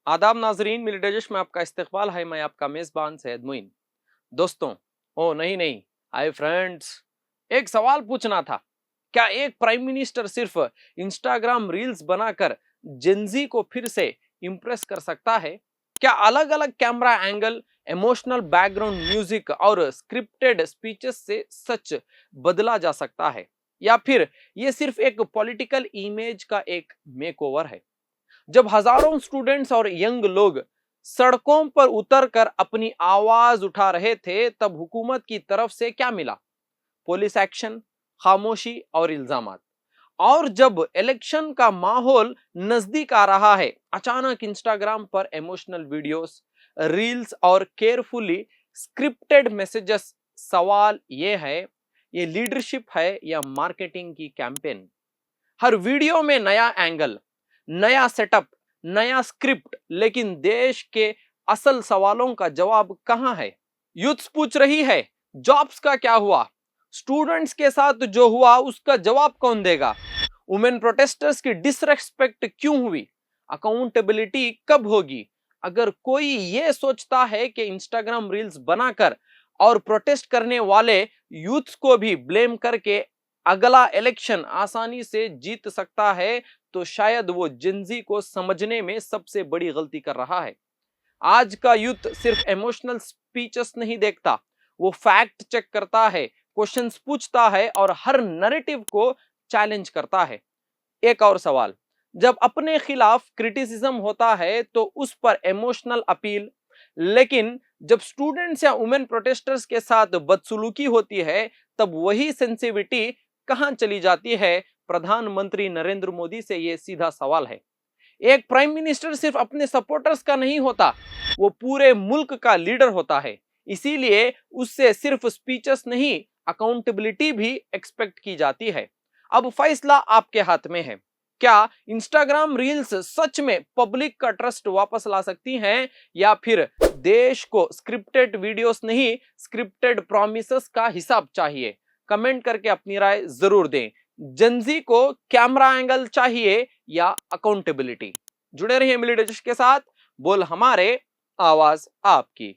आदाब नाजरीन, मिली डजिश में आपका इस्तकबाल है। मैं आपका मेज़बान सैयद मुइन। दोस्तों, ओ नहीं, हाय फ्रेंड्स, एक सवाल पूछना था। क्या एक प्राइम मिनिस्टर सिर्फ इंस्टाग्राम रील्स बनाकर जेंजी को फिर से इम्प्रेस कर सकता है? क्या अलग अलग camera angle, emotional background music और स्क्रिप्टेड स्पीचेस से सच बदला जा सकता है, या फिर ये सिर्फ एक पॉलिटिकल इमेज का एक मेकओवर है? जब हजारों स्टूडेंट्स और यंग लोग सड़कों पर उतरकर अपनी आवाज उठा रहे थे, तब हुकूमत की तरफ से क्या मिला? पुलिस एक्शन, खामोशी और इल्जामात। और जब इलेक्शन का माहौल नजदीक आ रहा है, अचानक इंस्टाग्राम पर इमोशनल वीडियोस, रील्स और केयरफुली स्क्रिप्टेड मैसेजेस। सवाल ये है, ये लीडरशिप है या मार्केटिंग की कैंपेन? हर वीडियो में नया एंगल, नया सेटअप, नया स्क्रिप्ट, लेकिन देश के असल सवालों का जवाब कहां है? यूथ पूछ रही है, जॉब्स का क्या हुआ? स्टूडेंट्स के साथ जो हुआ उसका जवाब कौन देगा? वुमेन प्रोटेस्टर्स की डिसरेस्पेक्ट क्यों हुई? अकाउंटेबिलिटी कब होगी? अगर कोई ये सोचता है कि इंस्टाग्राम रील्स बनाकर और प्रोटेस्ट करने वाले यूथ को भी ब्लेम करके अगला इलेक्शन आसानी से जीत सकता है, तो शायद वो जिंजी को समझने में सबसे बड़ी गलती कर रहा है। आज का यूथ सिर्फ इमोशनल स्पीचेस नहीं देखता, वो फैक्ट चेक करता है, क्वेश्चंस पूछता है और हर नैरेटिव को चैलेंज करता है। एक और सवाल, जब अपने खिलाफ क्रिटिसिज्म होता है तो उस पर इमोशनल अपील, लेकिन जब स्टूडेंट्स या वुमेन प्रोटेस्टर्स के साथ बदसलूकी होती है, तब वही सेंसिटिविटी कहां चली जाती है? प्रधानमंत्री नरेंद्र मोदी से यह सीधा सवाल है। एक प्राइम मिनिस्टर सिर्फ अपने सपोर्टर्स का नहीं होता, वो पूरे मुल्क का लीडर होता है। इसीलिए उससे सिर्फ स्पीचेस नहीं, अकाउंटेबिलिटी भी एक्सपेक्ट की जाती है। अब फैसला आपके हाथ में है। क्या इंस्टाग्राम रील्स सच में पब्लिक का ट्रस्ट वापस ला सकती हैं, या फिर देश को स्क्रिप्टेड वीडियोस नहीं, स्क्रिप्टेड प्रॉमिसेस का हिसाब चाहिए? कमेंट करके अपनी राय जरूर दें। जेंजी को कैमरा एंगल चाहिए या अकाउंटेबिलिटी? जुड़े रहिए मिली डिश के साथ। बोल हमारे, आवाज आपकी।